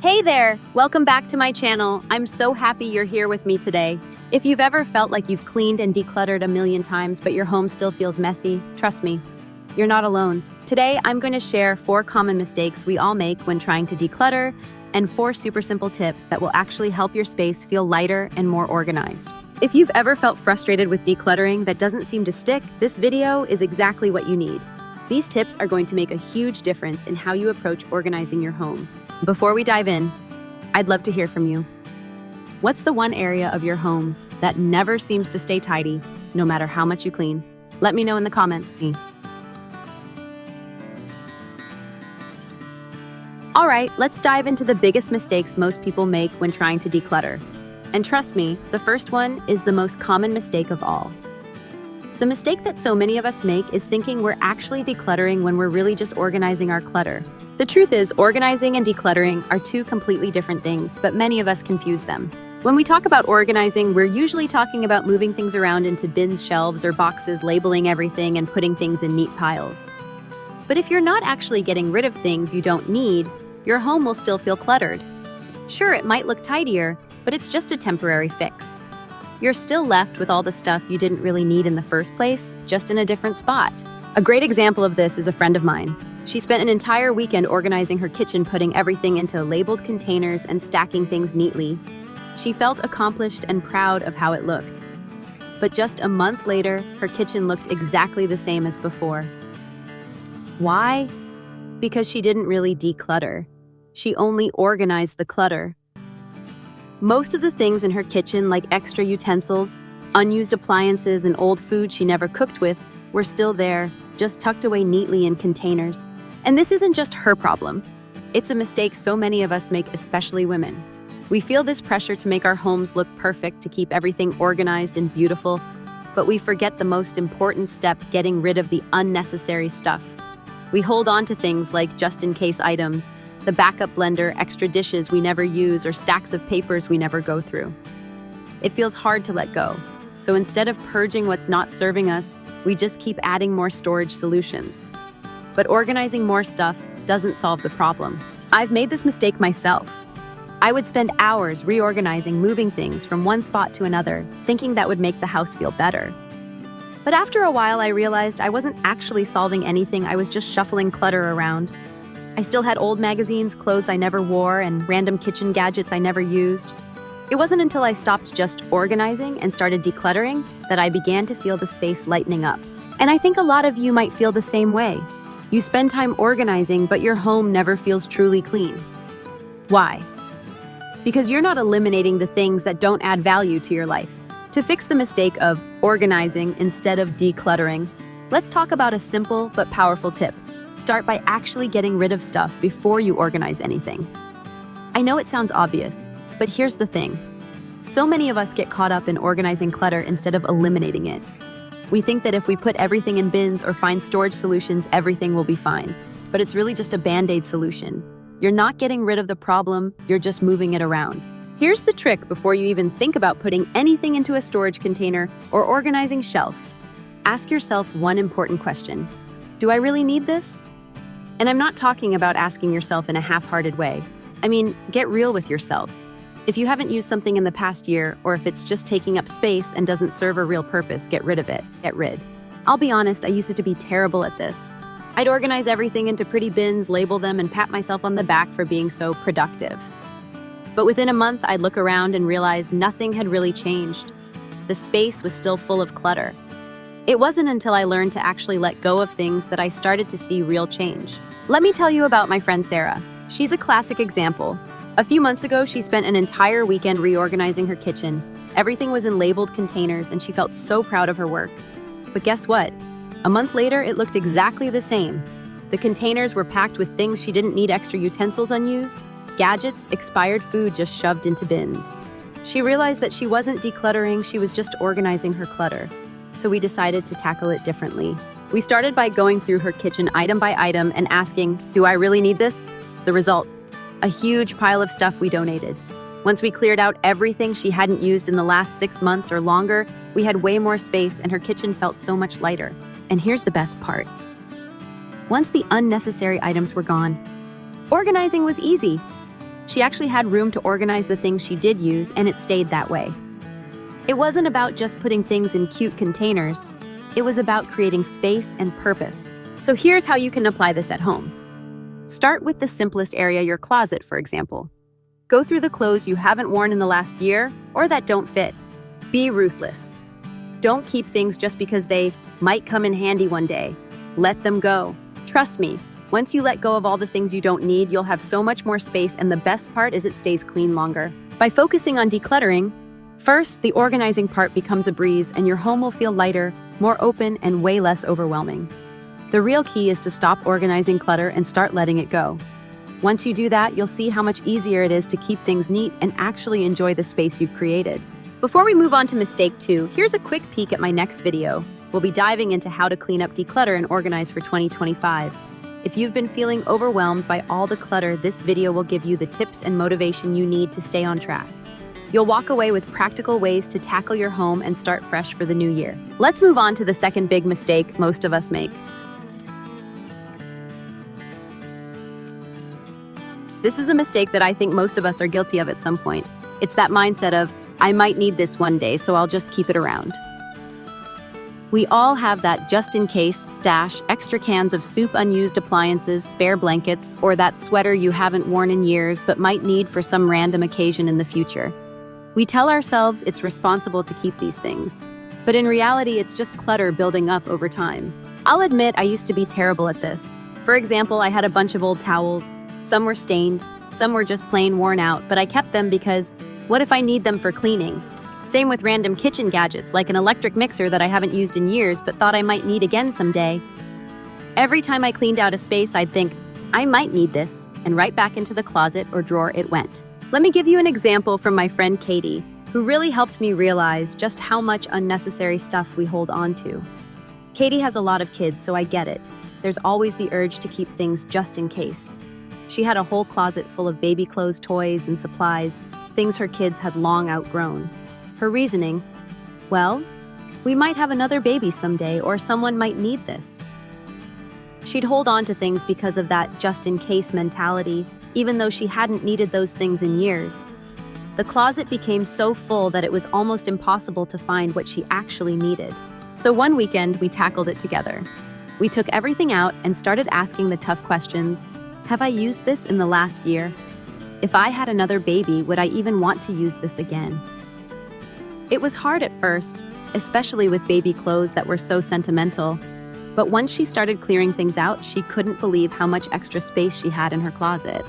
Hey there! Welcome back to my channel. I'm so happy you're here with me today. If you've ever felt like you've cleaned and decluttered a million times but your home still feels messy, trust me, you're not alone. Today, I'm going to share 4 common mistakes we all make when trying to declutter and 4 super simple tips that will actually help your space feel lighter and more organized. If you've ever felt frustrated with decluttering that doesn't seem to stick, this video is exactly what you need. These tips are going to make a huge difference in how you approach organizing your home. Before we dive in, I'd love to hear from you. What's the one area of your home that never seems to stay tidy, no matter how much you clean? Let me know in the comments. All right, let's dive into the biggest mistakes most people make when trying to declutter. And trust me, the first one is the most common mistake of all. The mistake that so many of us make is thinking we're actually decluttering when we're really just organizing our clutter. The truth is, organizing and decluttering are 2 completely different things, but many of us confuse them. When we talk about organizing, we're usually talking about moving things around into bins, shelves, or boxes, labeling everything and putting things in neat piles. But if you're not actually getting rid of things you don't need, your home will still feel cluttered. Sure, it might look tidier, but it's just a temporary fix. You're still left with all the stuff you didn't really need in the first place, just in a different spot. A great example of this is a friend of mine. She spent an entire weekend organizing her kitchen, putting everything into labeled containers and stacking things neatly. She felt accomplished and proud of how it looked. But just a month later, her kitchen looked exactly the same as before. Why? Because she didn't really declutter. She only organized the clutter. Most of the things in her kitchen, like extra utensils, unused appliances, and old food she never cooked with, were still there, just tucked away neatly in containers. And this isn't just her problem. It's a mistake so many of us make, especially women. We feel this pressure to make our homes look perfect, to keep everything organized and beautiful, but we forget the most important step: getting rid of the unnecessary stuff. We hold on to things like just-in-case items, the backup blender, extra dishes we never use, or stacks of papers we never go through. It feels hard to let go. So instead of purging what's not serving us, we just keep adding more storage solutions. But organizing more stuff doesn't solve the problem. I've made this mistake myself. I would spend hours reorganizing, moving things from one spot to another, thinking that would make the house feel better. But after a while, I realized I wasn't actually solving anything. I was just shuffling clutter around. I still had old magazines, clothes I never wore, and random kitchen gadgets I never used. It wasn't until I stopped just organizing and started decluttering that I began to feel the space lightening up. And I think a lot of you might feel the same way. You spend time organizing, but your home never feels truly clean. Why? Because you're not eliminating the things that don't add value to your life. To fix the mistake of organizing instead of decluttering, let's talk about a simple but powerful tip. Start by actually getting rid of stuff before you organize anything. I know it sounds obvious, but here's the thing. So many of us get caught up in organizing clutter instead of eliminating it. We think that if we put everything in bins or find storage solutions, everything will be fine. But it's really just a band-aid solution. You're not getting rid of the problem, you're just moving it around. Here's the trick before you even think about putting anything into a storage container or organizing shelf. Ask yourself one important question. Do I really need this? And I'm not talking about asking yourself in a half-hearted way. I mean, get real with yourself. If you haven't used something in the past year, or if it's just taking up space and doesn't serve a real purpose, get rid of it. Get rid. I'll be honest, I used to be terrible at this. I'd organize everything into pretty bins, label them, and pat myself on the back for being so productive. But within a month, I'd look around and realize nothing had really changed. The space was still full of clutter. It wasn't until I learned to actually let go of things that I started to see real change. Let me tell you about my friend Sarah. She's a classic example. A few months ago, she spent an entire weekend reorganizing her kitchen. Everything was in labeled containers, and she felt so proud of her work. But guess what? A month later, it looked exactly the same. The containers were packed with things she didn't need: extra utensils unused, gadgets, expired food just shoved into bins. She realized that she wasn't decluttering, she was just organizing her clutter. So we decided to tackle it differently. We started by going through her kitchen item by item and asking, do I really need this? The result, a huge pile of stuff we donated. Once we cleared out everything she hadn't used in the last 6 months or longer, we had way more space and her kitchen felt so much lighter. And here's the best part. Once the unnecessary items were gone, organizing was easy. She actually had room to organize the things she did use, and it stayed that way. It wasn't about just putting things in cute containers. It was about creating space and purpose. So here's how you can apply this at home. Start with the simplest area, your closet, for example. Go through the clothes you haven't worn in the last year or that don't fit. Be ruthless. Don't keep things just because they might come in handy one day. Let them go. Trust me, once you let go of all the things you don't need, you'll have so much more space, and the best part is it stays clean longer. By focusing on decluttering, first, the organizing part becomes a breeze and your home will feel lighter, more open, and way less overwhelming. The real key is to stop organizing clutter and start letting it go. Once you do that, you'll see how much easier it is to keep things neat and actually enjoy the space you've created. Before we move on to mistake 2, here's a quick peek at my next video. We'll be diving into how to clean up, declutter, and organize for 2025. If you've been feeling overwhelmed by all the clutter, this video will give you the tips and motivation you need to stay on track. You'll walk away with practical ways to tackle your home and start fresh for the new year. Let's move on to the second big mistake most of us make. This is a mistake that I think most of us are guilty of at some point. It's that mindset of, I might need this one day, so I'll just keep it around. We all have that just-in-case stash, extra cans of soup, unused appliances, spare blankets, or that sweater you haven't worn in years but might need for some random occasion in the future. We tell ourselves it's responsible to keep these things, but in reality, it's just clutter building up over time. I'll admit I used to be terrible at this. For example, I had a bunch of old towels. Some were stained, some were just plain worn out, but I kept them because what if I need them for cleaning? Same with random kitchen gadgets like an electric mixer that I haven't used in years but thought I might need again someday. Every time I cleaned out a space, I'd think, I might need this, and right back into the closet or drawer it went. Let me give you an example from my friend Katie, who really helped me realize just how much unnecessary stuff we hold on to. Katie has a lot of kids, so I get it. There's always the urge to keep things just in case. She had a whole closet full of baby clothes, toys, and supplies, things her kids had long outgrown. Her reasoning, well, we might have another baby someday, or someone might need this. She'd hold on to things because of that just-in-case mentality, even though she hadn't needed those things in years. The closet became so full that it was almost impossible to find what she actually needed. So one weekend, we tackled it together. We took everything out and started asking the tough questions. Have I used this in the last year? If I had another baby, would I even want to use this again? It was hard at first, especially with baby clothes that were so sentimental. But once she started clearing things out, she couldn't believe how much extra space she had in her closet.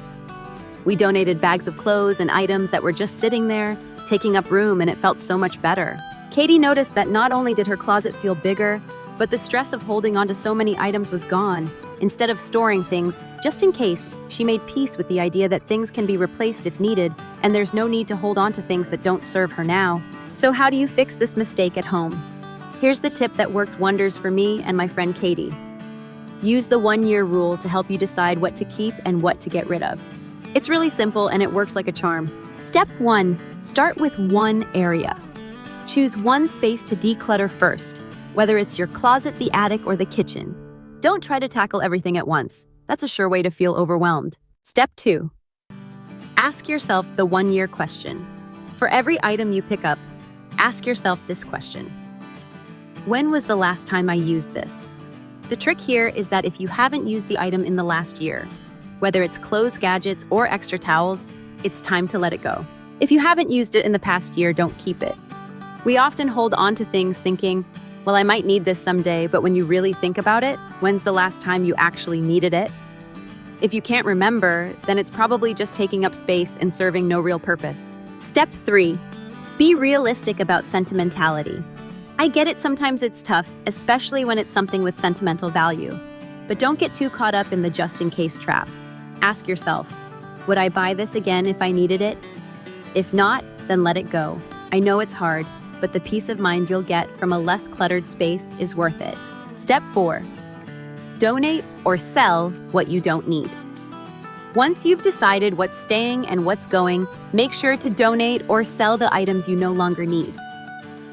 We donated bags of clothes and items that were just sitting there, taking up room, and it felt so much better. Katie noticed that not only did her closet feel bigger, but the stress of holding onto so many items was gone. Instead of storing things, just in case, she made peace with the idea that things can be replaced if needed, and there's no need to hold on to things that don't serve her now. So how do you fix this mistake at home? Here's the tip that worked wonders for me and my friend Katie. Use the 1-year rule to help you decide what to keep and what to get rid of. It's really simple and it works like a charm. Step 1. Start with one area. Choose one space to declutter first, whether it's your closet, the attic, or the kitchen. Don't try to tackle everything at once. That's a sure way to feel overwhelmed. Step 2. Ask yourself the 1-year question. For every item you pick up, ask yourself this question. When was the last time I used this? The trick here is that if you haven't used the item in the last year, whether it's clothes, gadgets, or extra towels, it's time to let it go. If you haven't used it in the past year, don't keep it. We often hold on to things thinking, well, I might need this someday, but when you really think about it, when's the last time you actually needed it? If you can't remember, then it's probably just taking up space and serving no real purpose. Step 3. Be realistic about sentimentality. I get it, sometimes it's tough, especially when it's something with sentimental value. But don't get too caught up in the just-in-case trap. Ask yourself, would I buy this again if I needed it? If not, then let it go. I know it's hard, but the peace of mind you'll get from a less cluttered space is worth it. Step 4. Donate or sell what you don't need. Once you've decided what's staying and what's going, make sure to donate or sell the items you no longer need.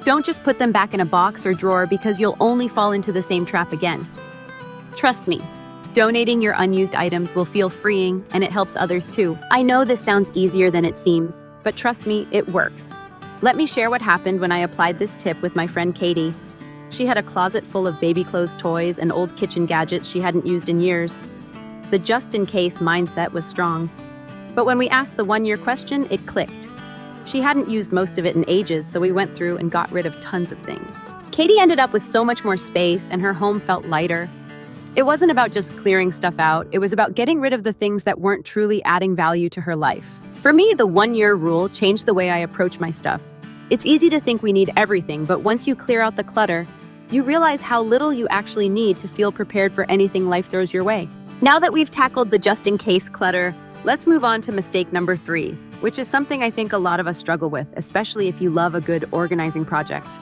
Don't just put them back in a box or drawer because you'll only fall into the same trap again. Trust me, Donating your unused items will feel freeing, and it helps others too. I know this sounds easier than it seems, but trust me, it works. Let me share what happened when I applied this tip with my friend Katie. She had a closet full of baby clothes toys and old kitchen gadgets she hadn't used in years. The just-in-case mindset was strong. But when we asked the one-year question, it clicked. She hadn't used most of it in ages, so we went through and got rid of tons of things. Katie ended up with so much more space, and her home felt lighter. It wasn't about just clearing stuff out, it was about getting rid of the things that weren't truly adding value to her life. For me, the one-year rule changed the way I approach my stuff. It's easy to think we need everything, but once you clear out the clutter, you realize how little you actually need to feel prepared for anything life throws your way. Now that we've tackled the just-in-case clutter, let's move on to mistake number 3, which is something I think a lot of us struggle with, especially if you love a good organizing project.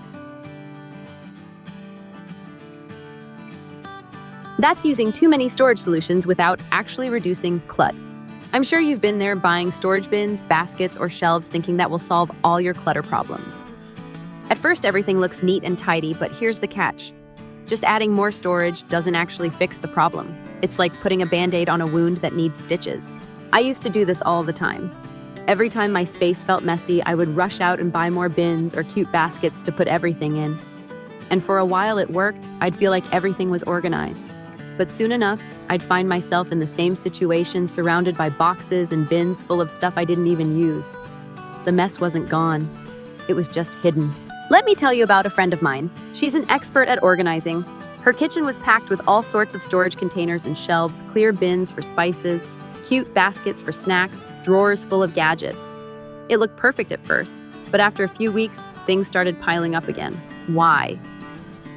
That's using too many storage solutions without actually reducing clutter. I'm sure you've been there buying storage bins, baskets, or shelves thinking that will solve all your clutter problems. At first, everything looks neat and tidy, but here's the catch. Just adding more storage doesn't actually fix the problem. It's like putting a Band-Aid on a wound that needs stitches. I used to do this all the time. Every time my space felt messy, I would rush out and buy more bins or cute baskets to put everything in. And for a while it worked, I'd feel like everything was organized. But soon enough, I'd find myself in the same situation, surrounded by boxes and bins full of stuff I didn't even use. The mess wasn't gone. It was just hidden. Let me tell you about a friend of mine. She's an expert at organizing. Her kitchen was packed with all sorts of storage containers and shelves, clear bins for spices, cute baskets for snacks, drawers full of gadgets. It looked perfect at first, but after a few weeks, things started piling up again. Why?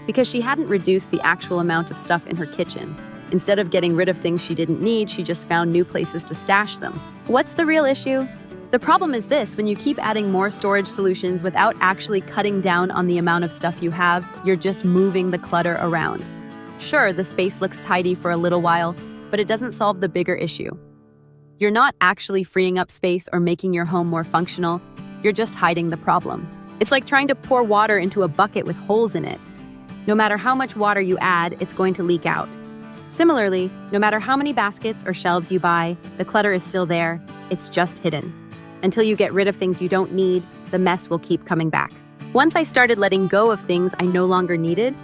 Because she hadn't reduced the actual amount of stuff in her kitchen. Instead of getting rid of things she didn't need, she just found new places to stash them. What's the real issue? The problem is this: when you keep adding more storage solutions without actually cutting down on the amount of stuff you have, you're just moving the clutter around. Sure, the space looks tidy for a little while, but it doesn't solve the bigger issue. You're not actually freeing up space or making your home more functional, you're just hiding the problem. It's like trying to pour water into a bucket with holes in it. No matter how much water you add, it's going to leak out. Similarly, no matter how many baskets or shelves you buy, the clutter is still there, it's just hidden. Until you get rid of things you don't need, the mess will keep coming back. Once I started letting go of things I no longer needed,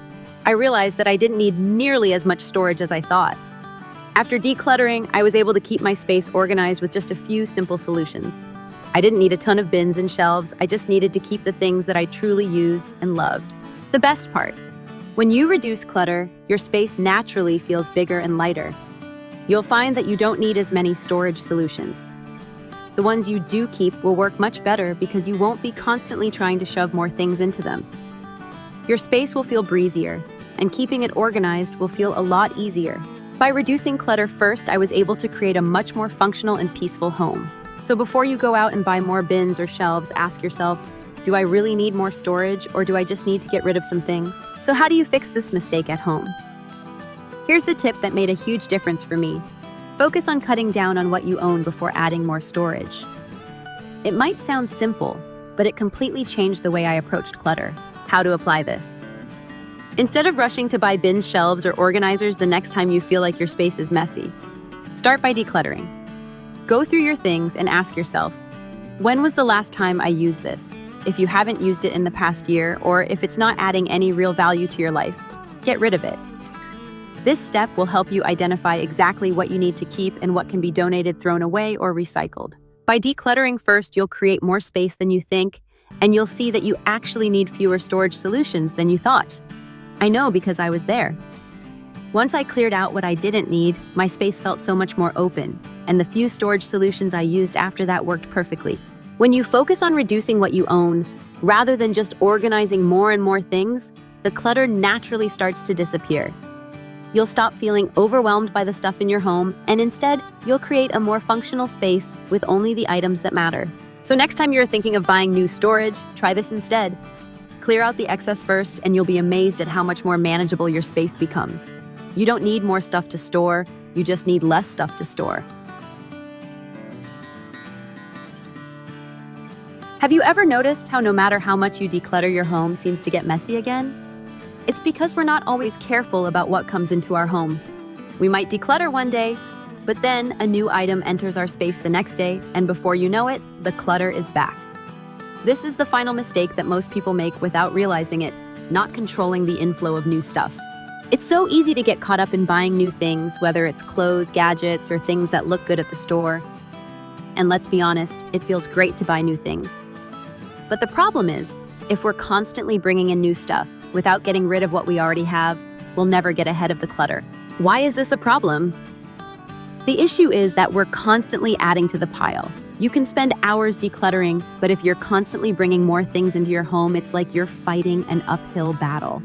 I realized that I didn't need nearly as much storage as I thought. After decluttering, I was able to keep my space organized with just a few simple solutions. I didn't need a ton of bins and shelves, I just needed to keep the things that I truly used and loved. The best part: when you reduce clutter, your space naturally feels bigger and lighter. You'll find that you don't need as many storage solutions. The ones you do keep will work much better because you won't be constantly trying to shove more things into them. Your space will feel breezier, and keeping it organized will feel a lot easier. By reducing clutter first, I was able to create a much more functional and peaceful home. So before you go out and buy more bins or shelves, ask yourself, do I really need more storage, or do I just need to get rid of some things? So how do you fix this mistake at home? Here's the tip that made a huge difference for me. Focus on cutting down on what you own before adding more storage. It might sound simple, but it completely changed the way I approached clutter. How to apply this? Instead of rushing to buy bins, shelves, or organizers the next time you feel like your space is messy, start by decluttering. Go through your things and ask yourself, when was the last time I used this? If you haven't used it in the past year, or if it's not adding any real value to your life, get rid of it. This step will help you identify exactly what you need to keep and what can be donated, thrown away, or recycled. By decluttering first, you'll create more space than you think, and you'll see that you actually need fewer storage solutions than you thought. I know because I was there. Once I cleared out what I didn't need, my space felt so much more open, and the few storage solutions I used after that worked perfectly. When you focus on reducing what you own, rather than just organizing more and more things, the clutter naturally starts to disappear. You'll stop feeling overwhelmed by the stuff in your home, and instead, you'll create a more functional space with only the items that matter. So next time you're thinking of buying new storage, try this instead. Clear out the excess first, and you'll be amazed at how much more manageable your space becomes. You don't need more stuff to store, you just need less stuff to store. Have you ever noticed how no matter how much you declutter, your home seems to get messy again? It's because we're not always careful about what comes into our home. We might declutter one day, but then a new item enters our space the next day, and before you know it, the clutter is back. This is the final mistake that most people make without realizing it, not controlling the inflow of new stuff. It's so easy to get caught up in buying new things, whether it's clothes, gadgets, or things that look good at the store. And let's be honest, it feels great to buy new things. But the problem is, if we're constantly bringing in new stuff without getting rid of what we already have, we'll never get ahead of the clutter. Why is this a problem? The issue is that we're constantly adding to the pile. You can spend hours decluttering, but if you're constantly bringing more things into your home, it's like you're fighting an uphill battle.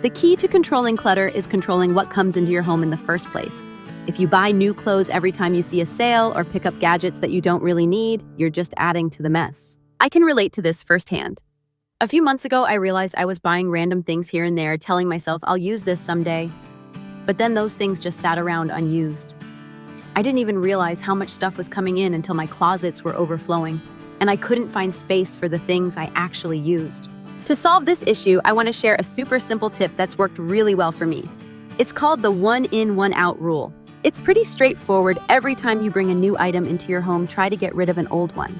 The key to controlling clutter is controlling what comes into your home in the first place. If you buy new clothes every time you see a sale or pick up gadgets that you don't really need, you're just adding to the mess. I can relate to this firsthand. A few months ago, I realized I was buying random things here and there, telling myself I'll use this someday. But then those things just sat around unused. I didn't even realize how much stuff was coming in until my closets were overflowing, and I couldn't find space for the things I actually used. To solve this issue, I want to share a super simple tip that's worked really well for me. It's called the one in, one out rule. It's pretty straightforward. Every time you bring a new item into your home, try to get rid of an old one.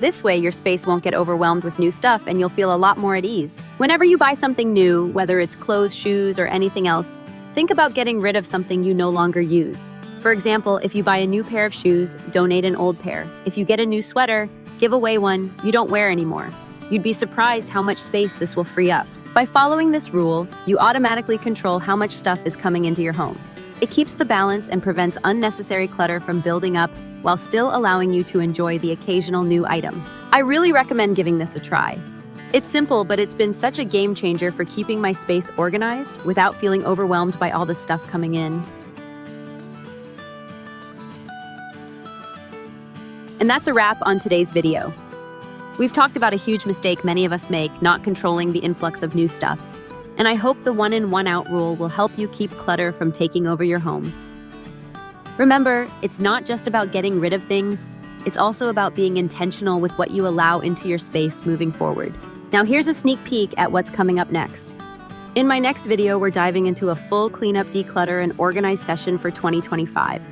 This way, your space won't get overwhelmed with new stuff and you'll feel a lot more at ease. Whenever you buy something new, whether it's clothes, shoes, or anything else, think about getting rid of something you no longer use. For example, if you buy a new pair of shoes, donate an old pair. If you get a new sweater, give away one you don't wear anymore. You'd be surprised how much space this will free up. By following this rule, you automatically control how much stuff is coming into your home. It keeps the balance and prevents unnecessary clutter from building up while still allowing you to enjoy the occasional new item. I really recommend giving this a try. It's simple, but it's been such a game changer for keeping my space organized without feeling overwhelmed by all the stuff coming in. And that's a wrap on today's video. We've talked about a huge mistake many of us make, not controlling the influx of new stuff. And I hope the one in, one out rule will help you keep clutter from taking over your home. Remember, it's not just about getting rid of things, it's also about being intentional with what you allow into your space moving forward. Now here's a sneak peek at what's coming up next. In my next video, we're diving into a full cleanup, declutter, and organize session for 2025.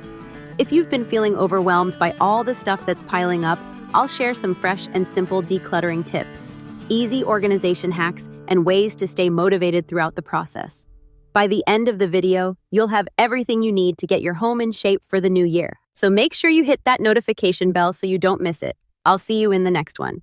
If you've been feeling overwhelmed by all the stuff that's piling up, I'll share some fresh and simple decluttering tips, easy organization hacks, and ways to stay motivated throughout the process. By the end of the video, you'll have everything you need to get your home in shape for the new year. So make sure you hit that notification bell so you don't miss it. I'll see you in the next one.